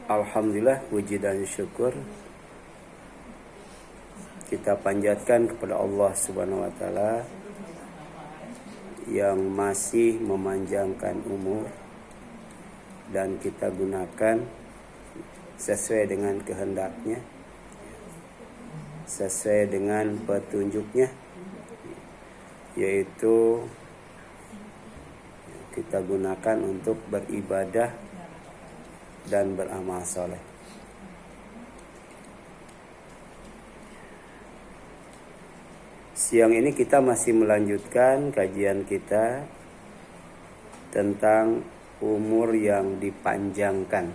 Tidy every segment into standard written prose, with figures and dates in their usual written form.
Alhamdulillah, puji dan syukur kita panjatkan kepada Allah Subhanahu wa taala yang masih memanjangkan umur dan kita gunakan sesuai dengan kehendaknya, sesuai dengan petunjuknya, yaitu kita gunakan untuk beribadah dan beramal soleh. Siang ini kita masih melanjutkan kajian kita tentang umur yang dipanjangkan,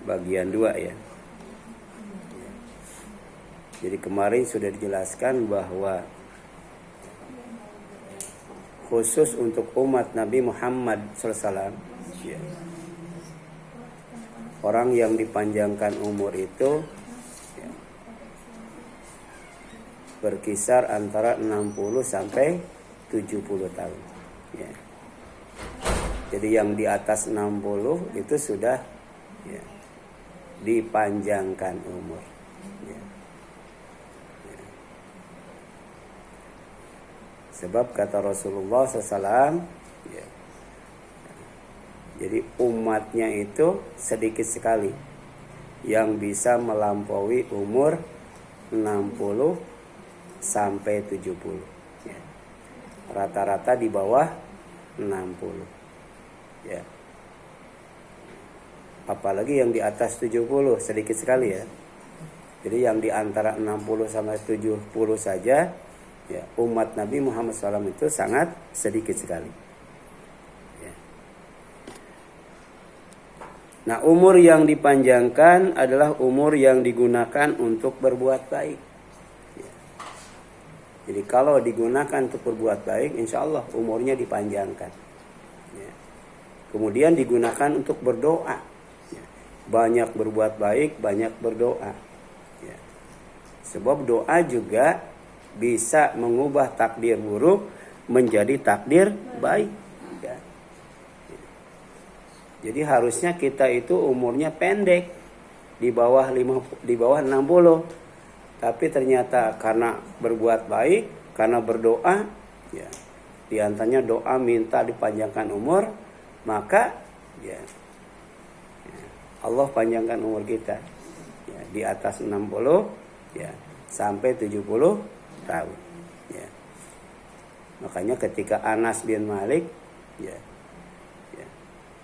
bagian 2 ya. Jadi kemarin sudah dijelaskan bahwa khusus untuk umat Nabi Muhammad SAW, orang yang dipanjangkan umur itu berkisar antara 60 sampai 70 tahun. Jadi yang di atas 60 itu sudah dipanjangkan umur. Sebab kata Rasulullah SAW, jadi umatnya itu sedikit sekali yang bisa melampaui umur 60 sampai 70. Rata-rata di bawah 60. Apalagi yang di atas 70 sedikit sekali ya. Jadi yang di antara 60 sampai 70 saja umat Nabi Muhammad SAW itu sangat sedikit sekali. Nah, umur yang dipanjangkan adalah umur yang digunakan untuk berbuat baik. Jadi kalau digunakan untuk berbuat baik, insya Allah umurnya dipanjangkan. Kemudian digunakan untuk berdoa. Banyak berbuat baik, banyak berdoa. Sebab doa juga bisa mengubah takdir buruk menjadi takdir baik. Jadi harusnya kita itu umurnya pendek, di bawah 60. Tapi ternyata karena berbuat baik, karena berdoa, di antaranya doa minta dipanjangkan umur, maka Allah panjangkan umur kita di atas 60 sampai 70 tahun. Makanya ketika Anas bin Malik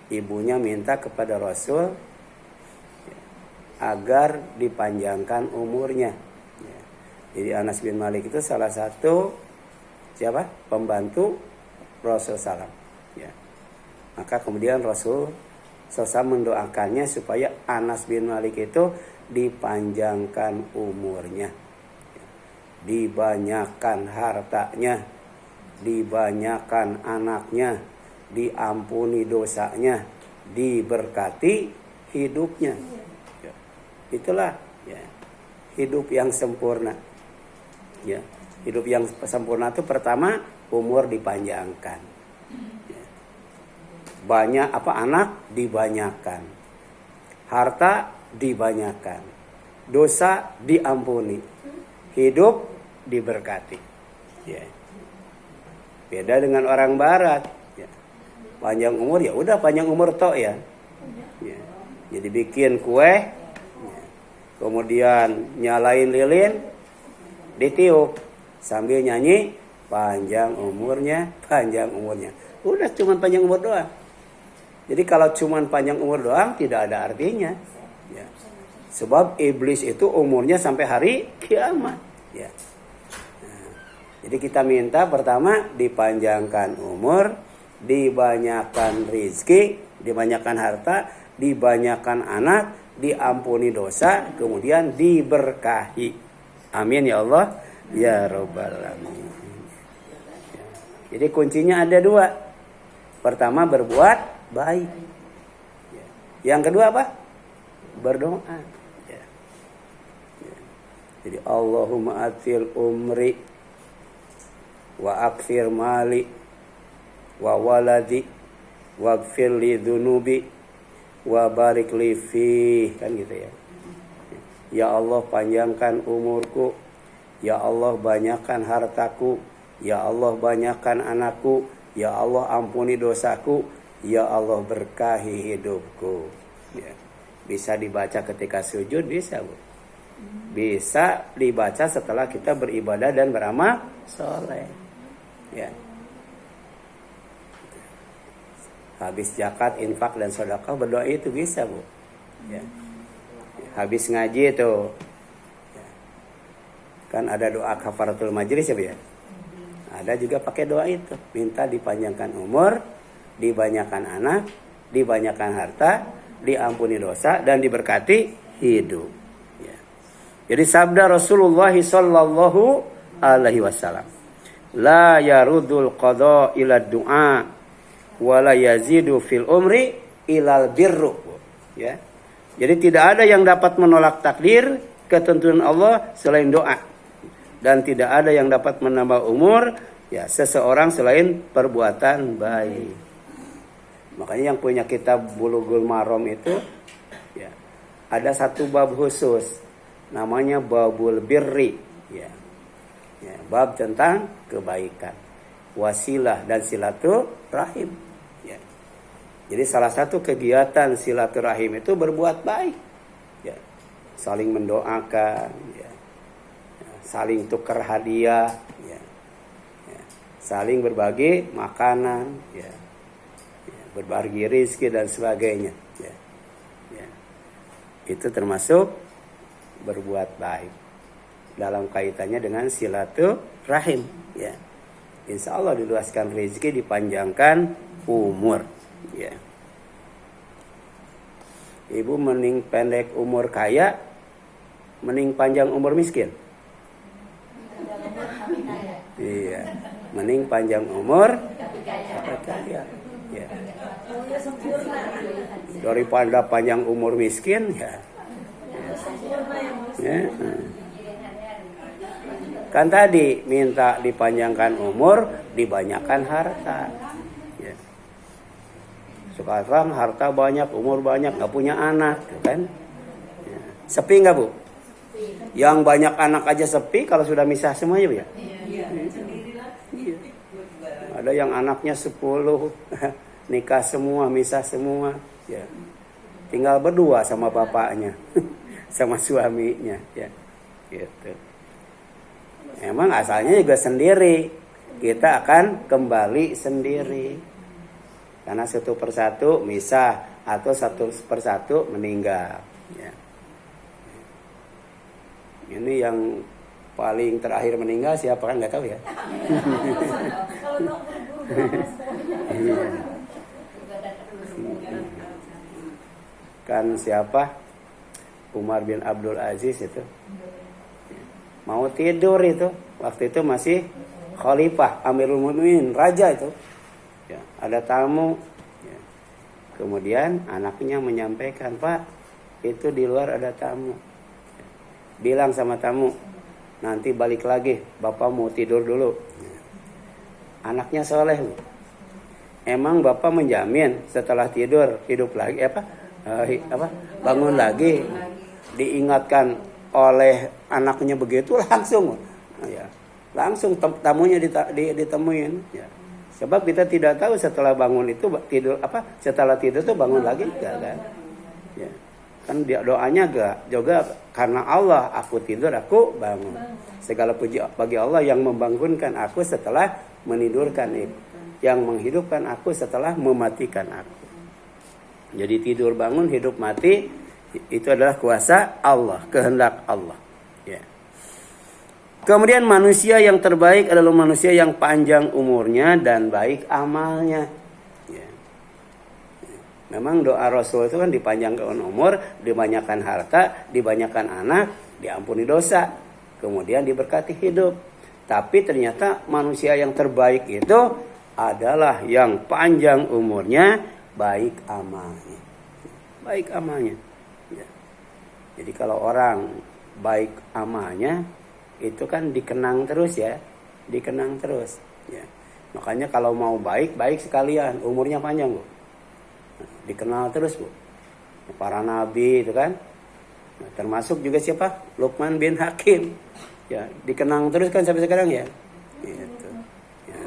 ibunya minta kepada Rasul agar dipanjangkan umurnya. Jadi Anas bin Malik itu salah satu pembantu Rasul SAW. Maka kemudian Rasul SAW mendoakannya supaya Anas bin Malik itu dipanjangkan umurnya, dibanyakan hartanya, dibanyakan anaknya, diampuni dosanya, diberkati hidupnya. Itulah hidup yang sempurna. Hidup yang sempurna itu pertama umur dipanjangkan. Banyak anak dibanyakan, harta dibanyakan, dosa diampuni, hidup diberkati. Beda dengan orang barat. Panjang umur ya udah panjang umur tok ya. Jadi bikin kue, kemudian nyalain lilin, ditiup sambil nyanyi panjang umurnya, panjang umurnya. Udah cuman panjang umur doang. Jadi kalau cuman panjang umur doang tidak ada artinya. Sebab iblis itu umurnya sampai hari kiamat. Jadi kita minta pertama dipanjangkan umur, dibanyakan rizki, dibanyakan harta, dibanyakan anak, diampuni dosa, kemudian diberkahi. Amin ya Allah, ya Rabbal Alamin. Jadi kuncinya ada 2. Pertama berbuat baik. Yang kedua apa? Berdoa. Jadi Allahumma atil umri wa akfir mali wa waladi waghfir li dhunubi wa barik li fi, kan gitu ya. Ya Allah panjangkan umurku, ya Allah banyakkan hartaku, ya Allah banyakkan anakku, ya Allah ampuni dosaku, ya Allah berkahi hidupku. Ya. Bisa dibaca ketika sujud, bisa Bu. Bisa dibaca setelah kita beribadah dan beramal soleh. Ya. Habis zakat, infak dan sedekah berdoa itu bisa Bu. Ya. Habis ngaji itu, ya. Kan ada doa kafaratul majlis ya Bu ya. Ada juga pakai doa itu, minta dipanjangkan umur, dibanyakan anak, dibanyakan harta, diampuni dosa dan diberkati hidup. Ya. Jadi sabda Rasulullah sallallahu alaihi wasallam, la yarudul qada ila du'a wa la yazidu fil umri ilal birru. Ya. Jadi tidak ada yang dapat menolak takdir ketentuan Allah selain doa, dan tidak ada yang dapat menambah umur ya seseorang selain perbuatan baik. Makanya yang punya kitab Bulughul Maram itu ya, ada satu bab khusus namanya babul birri ya. Ya, bab tentang kebaikan, wasilah dan silaturahim ya. Jadi salah satu kegiatan silaturahim itu berbuat baik ya. Saling mendoakan ya. Ya, saling tukar hadiah ya. Ya, saling berbagi makanan ya. Berbagi rezeki dan sebagainya ya. Ya. Itu termasuk berbuat baik dalam kaitannya dengan silaturahim ya. Insya Allah diluaskan rezeki, dipanjangkan umur ya. Ibu mending pendek umur kaya, mending panjang umur miskin. Iya, mending panjang umur tapi kaya ya. Daripada panjang umur miskin ya. Ya. Kan tadi minta dipanjangkan umur, dibanyakan harta. Ya. Sekarang harta banyak, umur banyak, nggak punya anak, kan? Ya. Sepi nggak Bu? Yang banyak anak aja sepi kalau sudah misah semuanya Bu ya? Iya. Ada yang anaknya 10 nikah semua, misah semua, ya. Tinggal berdua sama bapaknya, sama suaminya, ya. Gitu. Emang asalnya juga sendiri, kita akan kembali sendiri. Karena satu persatu misah atau satu persatu meninggal. Ya. Ini yang paling terakhir meninggal siapa kan nggak tahu ya. Kan siapa? Umar bin Abdul Aziz itu. Mau tidur itu, waktu itu masih khalifah, Amirul Mukminin, raja itu. Ya, ada tamu. Ya. Kemudian anaknya menyampaikan, Pak, itu di luar ada tamu. Ya. Bilang sama tamu, nanti balik lagi, Bapak mau tidur dulu. Ya. Anaknya soleh. Emang Bapak menjamin setelah tidur hidup lagi bangun lagi? Diingatkan oleh anaknya begitu langsung ya, langsung tamunya ditemuin ya. Sebab kita tidak tahu setelah bangun itu tidur setelah tidur tuh bangun lagi enggak kan ya. Kan dia doanya juga karena Allah aku tidur aku bangun, segala puji bagi Allah yang membangunkan aku setelah menidurkan itu, yang menghidupkan aku setelah mematikan aku. Jadi tidur bangun hidup mati itu adalah kuasa Allah, kehendak Allah. Ya. Kemudian manusia yang terbaik adalah manusia yang panjang umurnya dan baik amalnya. Ya. Memang doa Rasul itu kan dipanjangkan umur, dibanyakan harta, dibanyakan anak, diampuni dosa, kemudian diberkati hidup. Tapi ternyata manusia yang terbaik itu adalah yang panjang umurnya, baik amalnya. Baik amalnya. Ya. Jadi kalau orang baik amalnya itu kan dikenang terus ya, dikenang terus. Ya. Makanya kalau mau baik sekalian, umurnya panjang Bu. Nah, dikenal terus Bu. para nabi itu kan. Nah, termasuk juga siapa? Luqman bin Hakim. Ya, dikenang terus kan sampai sekarang ya. Gitu. Ya.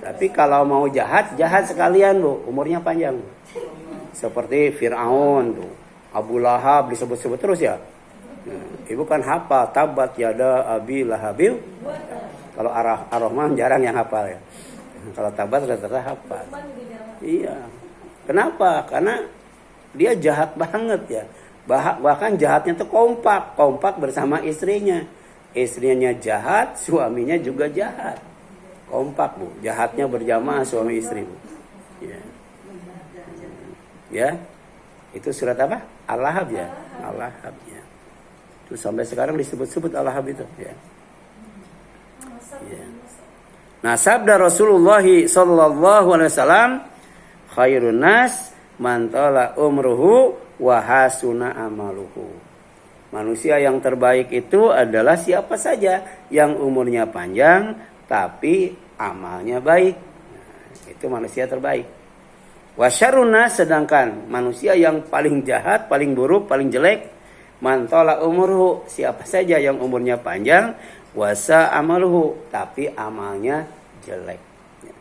Tapi kalau mau jahat sekalian Bu, umurnya panjang. Seperti Fir'aun tuh, Abu Lahab disebut-sebut terus ya. Ibu kan hafal tabat yada abi lahabil. Kalau Ar-Rahman jarang yang hafal ya. Kalau tabat rata-rata hafal. Iya. Kenapa? Karena dia jahat banget ya. Bahkan jahatnya tuh kompak bersama istrinya. Istrinya jahat, suaminya juga jahat. Kompak Bu, jahatnya berjamaah suami istri Bu. Ya. Ya. Itu surat apa? Al-Lahab ya. Al-Lahab ya. Terus sampai sekarang disebut-sebut Al-Lahab itu ya. Ya. Nah, sabda Rasulullah sallallahu alaihi wasallam, khairun nas man tala umruhu wa hasuna amaluhu. Manusia yang terbaik itu adalah siapa saja yang umurnya panjang tapi amalnya baik. Nah, itu manusia terbaik. Wa syarrun nas, sedangkan manusia yang paling jahat, paling buruk, paling jelek, man tala umruhu, siapa saja yang umurnya panjang, wasa amaluhu, tapi amalnya jelek. Ya.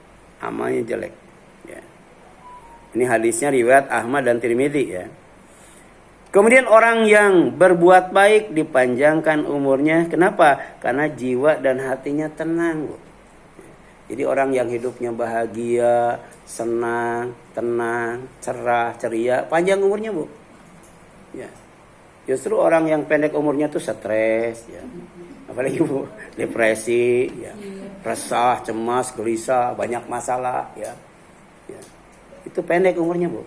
Amalnya jelek. Ya. Ini hadisnya riwayat Ahmad dan Tirmidzi ya. Kemudian orang yang berbuat baik dipanjangkan umurnya. Kenapa? Karena jiwa dan hatinya tenang. Bu. Jadi orang yang hidupnya bahagia, senang, tenang, cerah, ceria, panjang umurnya Bu. Ya. Justru orang yang pendek umurnya tuh stres, ya. Apalagi Bu, depresi, ya. Resah, cemas, gelisah, banyak masalah, ya. Ya. Itu pendek umurnya Bu.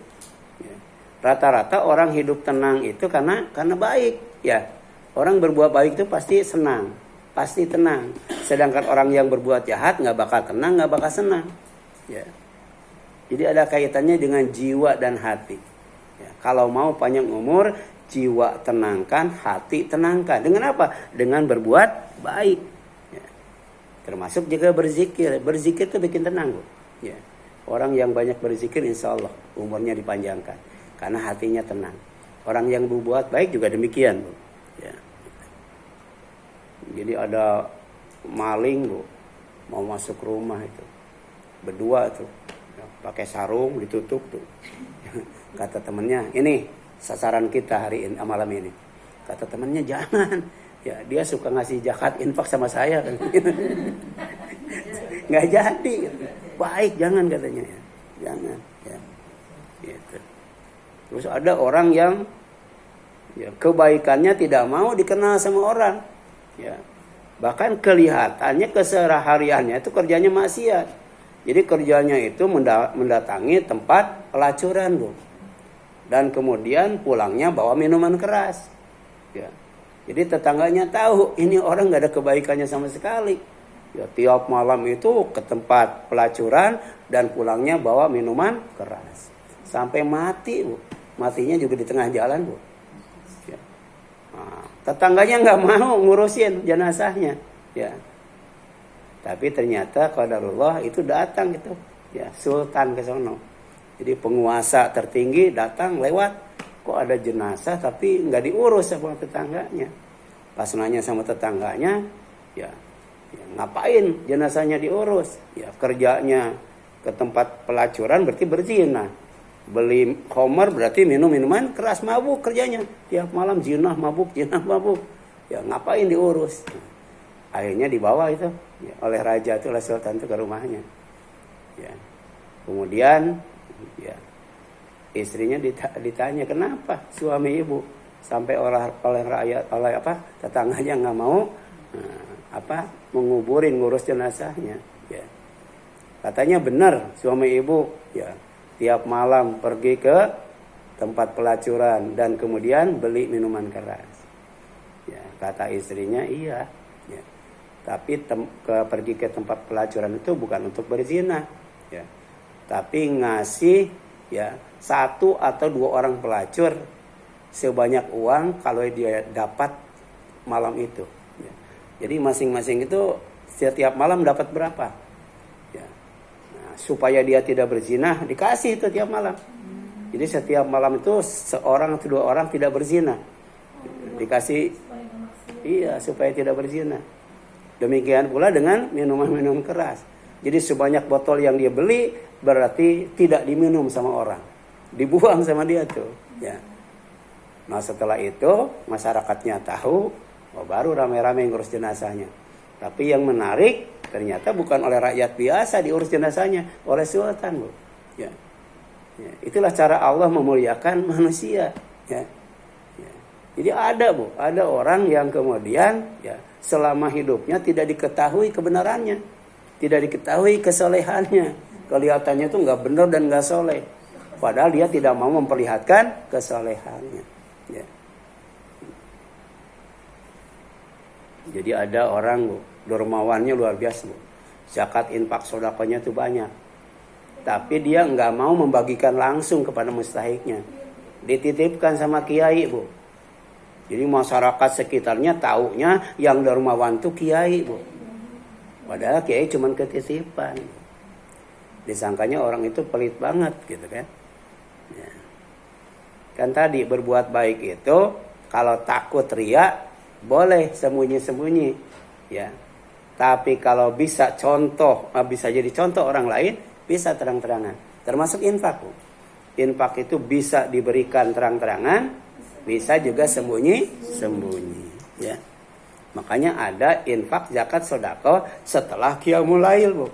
Ya. Rata-rata orang hidup tenang itu karena baik, ya. Orang berbuat baik itu pasti senang, pasti tenang. Sedangkan orang yang berbuat jahat nggak bakal tenang, nggak bakal senang, ya. Jadi ada kaitannya dengan jiwa dan hati. Ya. Kalau mau panjang umur, jiwa tenangkan, hati tenangkan. Dengan apa? Dengan berbuat baik. Ya. Termasuk juga berzikir. Berzikir itu bikin tenang Bu. Ya. Orang yang banyak berzikir insya Allah umurnya dipanjangkan. Karena hatinya tenang. Orang yang berbuat baik juga demikian Bu. Ya. Jadi ada maling Bu. Mau masuk rumah itu. Berdua tuh. Ya, pakai sarung ditutup tuh. Kata temennya, ini sasaran kita hari ini, malam ini. Kata temannya jangan. Ya, dia suka ngasih zakat infak sama saya. Nggak jadi. Baik, jangan katanya. Ya. Jangan. Ya. Gitu. Terus ada orang yang ya, kebaikannya tidak mau dikenal sama orang. Ya. Bahkan kelihatannya kesehariannya itu kerjanya maksiat. Jadi kerjanya itu mendatangi tempat pelacuran Bu. Dan kemudian pulangnya bawa minuman keras. Ya. Jadi tetangganya tahu ini orang nggak ada kebaikannya sama sekali. Ya, tiap malam itu ke tempat pelacuran dan pulangnya bawa minuman keras. Sampai mati Bu. Matinya juga di tengah jalan Bu. Ya. Nah, tetangganya nggak mau ngurusin jenazahnya. Ya. Tapi ternyata qadarullah itu datang gitu. Ya, sultan ke sono. Jadi penguasa tertinggi datang lewat, kok ada jenazah tapi nggak diurus sama tetangganya. Pas nanya sama tetangganya, ya ngapain jenazahnya diurus? Ya kerjanya ke tempat pelacuran berarti berzina. Beli khamar berarti minum minuman keras, mabuk kerjanya. Tiap malam zina mabuk. Ya ngapain diurus? Akhirnya dibawa itu ya, oleh raja itu, oleh sultan itu ke rumahnya. Ya. Kemudian ya, istrinya ditanya kenapa suami ibu sampai oleh rakyat, oleh tetangganya nggak mau menguburin, ngurus jenazahnya. Ya. Katanya benar suami ibu ya tiap malam pergi ke tempat pelacuran dan kemudian beli minuman keras. Ya, kata istrinya iya. Ya. Tapi pergi ke tempat pelacuran itu bukan untuk berzina. Ya. Tapi ngasih ya 1 atau 2 orang pelacur sebanyak uang kalau dia dapat malam itu. Ya. Jadi masing-masing itu setiap malam dapat berapa? Ya. Nah, supaya dia tidak berzina dikasih itu tiap malam. Jadi setiap malam itu seorang atau dua orang tidak berzina. Dikasih, iya, supaya tidak berzina. Demikian pula dengan minuman-minuman keras. Jadi sebanyak botol yang dia beli berarti tidak diminum sama orang, dibuang sama dia tuh. Ya. Nah setelah itu masyarakatnya tahu, oh, baru rame-rame ngurus jenazahnya. Tapi yang menarik ternyata bukan oleh rakyat biasa diurus jenazahnya, oleh sultan, Bu. Ya. Ya. Itulah cara Allah memuliakan manusia. Ya. Ya. Jadi ada orang yang kemudian ya selama hidupnya tidak diketahui kebenarannya, tidak diketahui kesolehannya. Kelihatannya itu nggak benar dan nggak soleh. Padahal dia tidak mau memperlihatkan kesolehannya. Ya. Jadi ada orang, Bu, dermawannya luar biasa, Bu. Zakat infak sedekahnya itu banyak. Tapi dia nggak mau membagikan langsung kepada mustahiknya. Dititipkan sama kiai, Bu. Jadi masyarakat sekitarnya taunya yang dermawan itu kiai, Bu. Padahal kiai cuma ketitipan. Disangkanya orang itu pelit banget gitu kan. Ya. Kan tadi berbuat baik itu kalau takut riya boleh sembunyi-sembunyi, ya. Tapi kalau bisa jadi contoh orang lain, bisa terang-terangan. Termasuk infak, Bu. Infak itu bisa diberikan terang-terangan, bisa juga sembunyi-sembunyi, ya. Makanya ada infak, zakat, sedekah setelah qiyamul lail, Bu.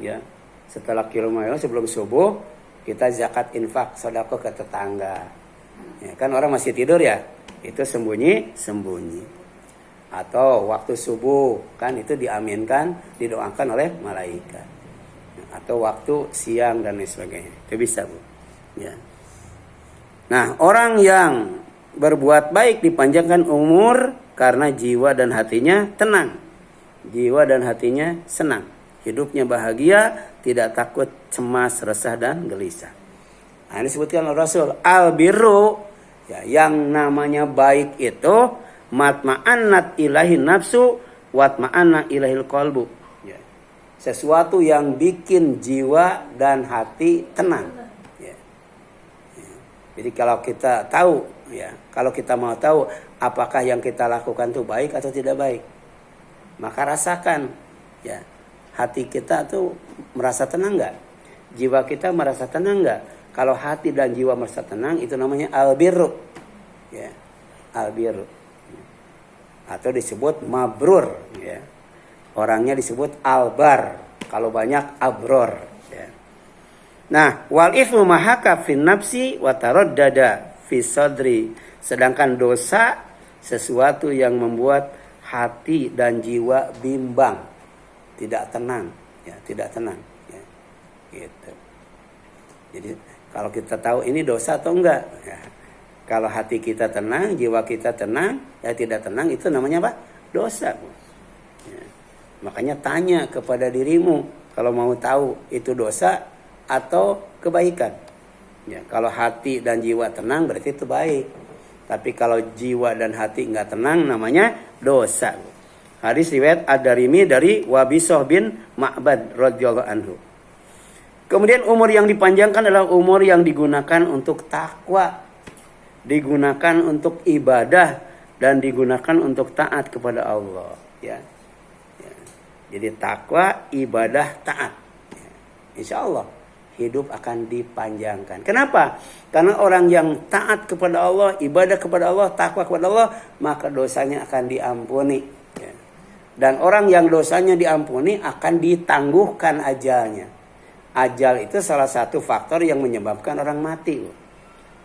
Ya. Setelah qiyamul lail sebelum subuh kita zakat, infak, sedekah ke tetangga. Ya, kan orang masih tidur ya. Itu sembunyi-sembunyi. Atau waktu subuh kan itu diaminkan, didoakan oleh malaikat. Atau waktu siang dan lain sebagainya. Itu bisa, Bu. Ya. Nah, orang yang berbuat baik dipanjangkan umur karena jiwa dan hatinya tenang. Jiwa dan hatinya senang. Hidupnya bahagia, tidak takut, cemas, resah dan gelisah. Nah, ini disebutkan oleh Rasul, al-birru, ya, yang namanya baik itu matma'annat ilahi nafsu watma'anna ilahil qalbu. Ya. Sesuatu yang bikin jiwa dan hati tenang. Ya. Ya. Jadi kalau kita tahu, ya, kalau kita mau tahu apakah yang kita lakukan itu baik atau tidak baik, maka rasakan, ya, hati kita tuh merasa tenang nggak? Jiwa kita merasa tenang nggak? Kalau hati dan jiwa merasa tenang, itu namanya albirru, ya, albirru, atau disebut mabrur, ya. Orangnya disebut albar, kalau banyak abror, ya. Nah, wal ithmu mahaka fin nafsi wa taraddada fi sadri. Sedangkan dosa sesuatu yang membuat hati dan jiwa bimbang, tidak tenang, ya, tidak tenang, ya. Gitu. Jadi kalau kita tahu ini dosa atau enggak, ya. Kalau hati kita tenang, jiwa kita tenang, ya tidak tenang, itu namanya apa? Dosa. Ya. Makanya tanya kepada dirimu kalau mau tahu itu dosa atau kebaikan. Ya, kalau hati dan jiwa tenang berarti itu baik. Tapi kalau jiwa dan hati enggak tenang namanya dosa. Hadis riwayat Ad-Darimi dari Wabisah bin Ma'bad radhiyallahu anhu. Kemudian umur yang dipanjangkan adalah umur yang digunakan untuk takwa, digunakan untuk ibadah, dan digunakan untuk taat kepada Allah. Ya. Ya. Jadi takwa, ibadah, taat. Ya. Insya Allah hidup akan dipanjangkan. Kenapa? Karena orang yang taat kepada Allah, ibadah kepada Allah, takwa kepada Allah, maka dosanya akan diampuni. Ya. Dan orang yang dosanya diampuni akan ditangguhkan ajalnya. Ajal itu salah satu faktor yang menyebabkan orang mati.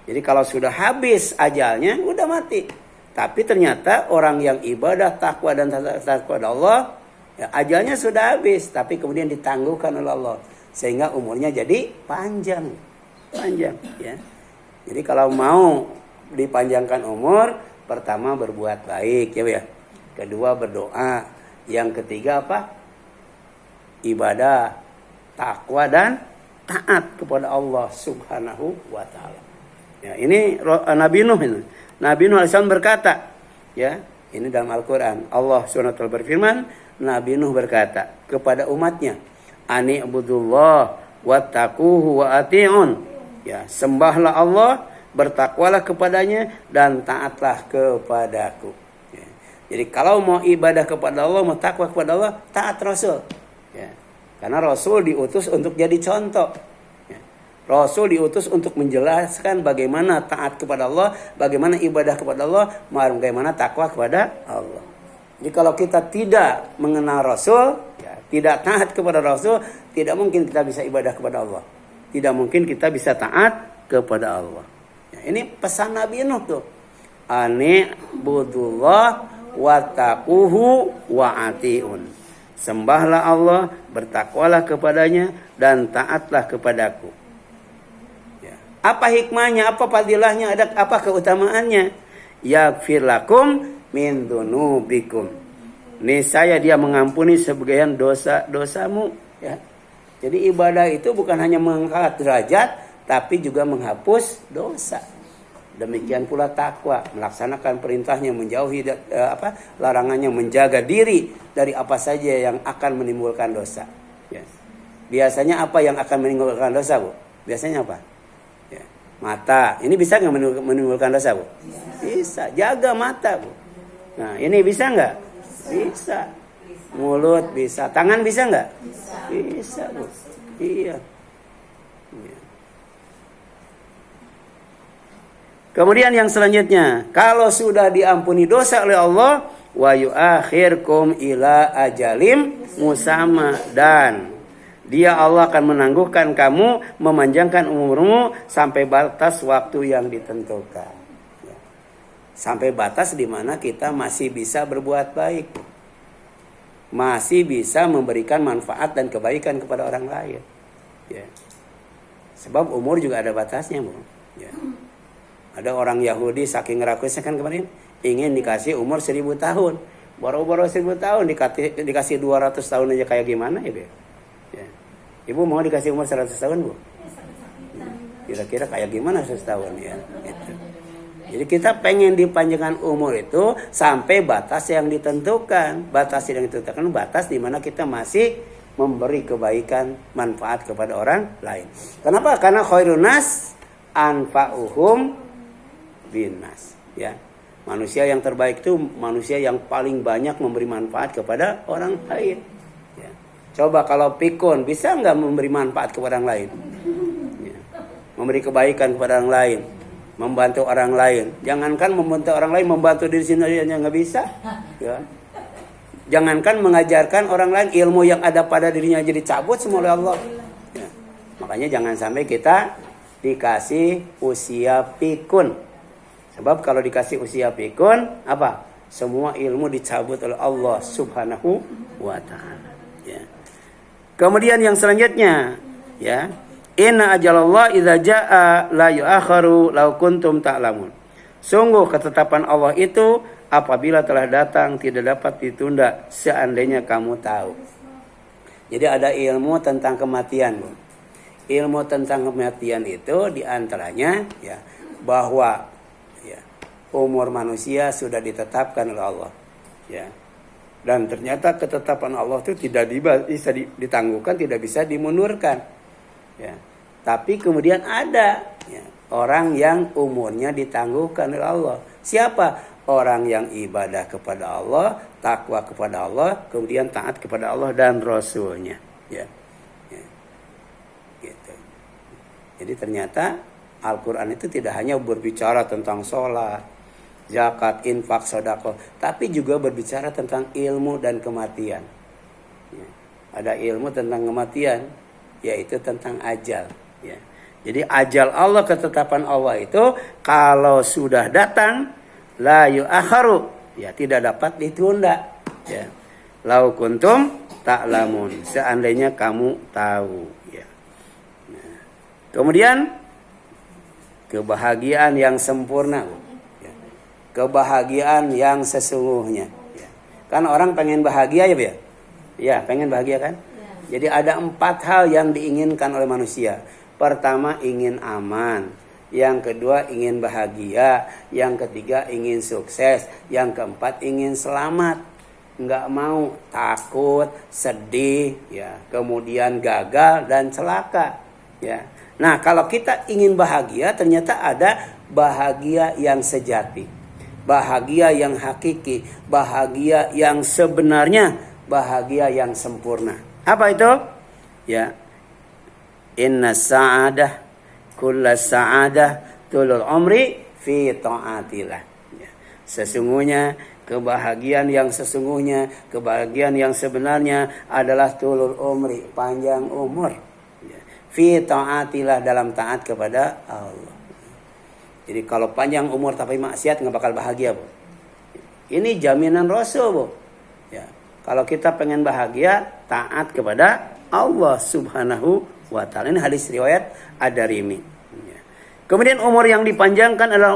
Jadi kalau sudah habis ajalnya, udah mati. Tapi ternyata orang yang ibadah, takwa dan taat kepada Allah, ya, ajalnya sudah habis, tapi kemudian ditangguhkan oleh Allah, sehingga umurnya jadi panjang, ya. Jadi kalau mau dipanjangkan umur, pertama berbuat baik, ya. Kedua berdoa, yang ketiga apa? Ibadah, takwa dan taat kepada Allah Subhanahu wa taala. Ya, ini Nabi Nuh ini. Nabi Nuh alaihissalam berkata, ya, ini dalam Al-Qur'an. Allah Subhanahu wa taala berfirman, Nabi Nuh berkata kepada umatnya, "Ani ibudullah wattaquhu wa ati'un." Ya, sembahlah Allah, bertakwalah kepadanya dan taatlah kepadaku. Ya. Jadi kalau mau ibadah kepada Allah, mau takwa kepada Allah, taat Rasul. Ya. Karena Rasul diutus untuk jadi contoh. Ya. Rasul diutus untuk menjelaskan bagaimana taat kepada Allah, bagaimana ibadah kepada Allah, bagaimana takwa kepada Allah. Jadi kalau kita tidak mengenal Rasul, ya, tidak taat kepada Rasul, tidak mungkin kita bisa ibadah kepada Allah. Tidak mungkin kita bisa taat kepada Allah. Ya, ini pesan Nabi Nuh tuh. Ani'budullah wattaquhu wa'ati'un. Sembahlah Allah, bertakwalah kepadanya dan taatlah kepadaku. Ya. Apa hikmahnya? Apa fadilahnya? Apa keutamaannya? Yaghfir lakum min dunubikum. Niscaya dia mengampuni sebagian dosa-dosamu. Ya. Jadi ibadah itu bukan hanya mengangkat derajat, tapi juga menghapus dosa. Demikian pula takwa, melaksanakan perintahnya, menjauhi larangannya, menjaga diri dari apa saja yang akan menimbulkan dosa. Ya. Biasanya apa yang akan menimbulkan dosa, Bu? Biasanya apa? Ya. Mata. Ini bisa nggak menimbulkan dosa, Bu? Bisa. Jaga mata, Bu. Nah, ini bisa nggak? Bisa. Mulut bisa. Tangan bisa nggak? Bisa, Bu. Iya. Ya. Kemudian yang selanjutnya, kalau sudah diampuni dosa oleh Allah, wa yu'akhirkum ila ajalim musamma, dan dia Allah akan menangguhkan kamu, memanjangkan umurmu sampai batas waktu yang ditentukan. Ya. Sampai batas di mana kita masih bisa berbuat baik. Masih bisa memberikan manfaat dan kebaikan kepada orang lain. Ya. Sebab umur juga ada batasnya, Bu. Ya. Ada orang Yahudi saking rakusnya kan kemarin ingin dikasih umur 1000 tahun. Baru-baru 1000 tahun dikasih 200 tahun aja kayak gimana ya, Bu? Ya. Ibu mau dikasih umur 100 tahun, Bu? Kira-kira kayak gimana 100 tahun ya? Gitu. Jadi kita pengen dipanjangkan umur itu sampai batas yang ditentukan. Batas yang ditentukan batas di mana kita masih memberi kebaikan, manfaat kepada orang lain. Kenapa? Karena khairun nas anfa'uhum binas, ya. Manusia yang terbaik itu manusia yang paling banyak memberi manfaat kepada orang lain. Ya. Coba kalau pikun bisa nggak memberi manfaat kepada orang lain? Ya. Memberi kebaikan kepada orang lain, membantu orang lain. Jangankan membantu orang lain, membantu diri sendiri aja nggak bisa. Ya. Jangankan mengajarkan orang lain, ilmu yang ada pada dirinya jadi cabut semua oleh Allah. Ya. Makanya jangan sampai kita dikasih usia pikun. Sebab kalau dikasih usia pikun, apa? Semua ilmu dicabut oleh Allah Subhanahu wa ta'ala. Ya. Kemudian yang selanjutnya, ya. Inna ajalallah idza jaa la yu'akharu law kuntum ta'lamun. Sungguh ketetapan Allah itu apabila telah datang tidak dapat ditunda seandainya kamu tahu. Jadi ada ilmu tentang kematian, Bu. Ilmu tentang kematian itu diantaranya ya bahwa ya, umur manusia sudah ditetapkan oleh Allah, ya. Dan ternyata ketetapan Allah itu tidak bisa ditangguhkan, tidak bisa dimundurkan, ya. Tapi kemudian ada ya, orang yang umurnya ditangguhkan oleh Allah. Siapa? Orang yang ibadah kepada Allah, takwa kepada Allah, kemudian taat kepada Allah dan Rasulnya, ya. Gitu. Jadi ternyata Al-Quran itu tidak hanya berbicara tentang sholat, zakat, infak, sedekah, tapi juga berbicara tentang ilmu dan kematian. Ya. Ada ilmu tentang kematian, yaitu tentang ajal. Ya. Jadi ajal Allah, ketetapan Allah itu kalau sudah datang, la yu'akharu, ya tidak dapat ditunda. Ya. Lau kuntum ta'lamun, seandainya kamu tahu. Ya. Nah. Kemudian kebahagiaan yang sempurna, ya. Kebahagiaan yang sesungguhnya, ya. Kan orang pengen bahagia ya, ya, ya pengen bahagia kan, ya. Jadi ada 4 hal yang diinginkan oleh manusia. Pertama ingin aman, yang kedua ingin bahagia, yang ketiga ingin sukses, yang keempat ingin selamat. Nggak mau takut, sedih, ya, kemudian gagal dan celaka, ya. Nah, kalau kita ingin bahagia, ternyata ada bahagia yang sejati, bahagia yang hakiki, bahagia yang sebenarnya, bahagia yang sempurna. Apa itu? Ya, inna sa'adah kulla sa'adah tulul umri fi ta'atillah. Ya. Sesungguhnya kebahagiaan yang sesungguhnya, kebahagiaan yang sebenarnya adalah tulul umri, panjang umur. Ya. Fi ta'atillah, dalam taat kepada Allah. Jadi kalau panjang umur tapi maksiat nggak bakal bahagia, Bu. Ini jaminan Rasul, Bu. Ya. Kalau kita pengen bahagia, taat kepada Allah Subhanahu wa ta'ala. Ini hadis riwayat Ad-Darimi. Ya. Kemudian umur yang dipanjangkan adalah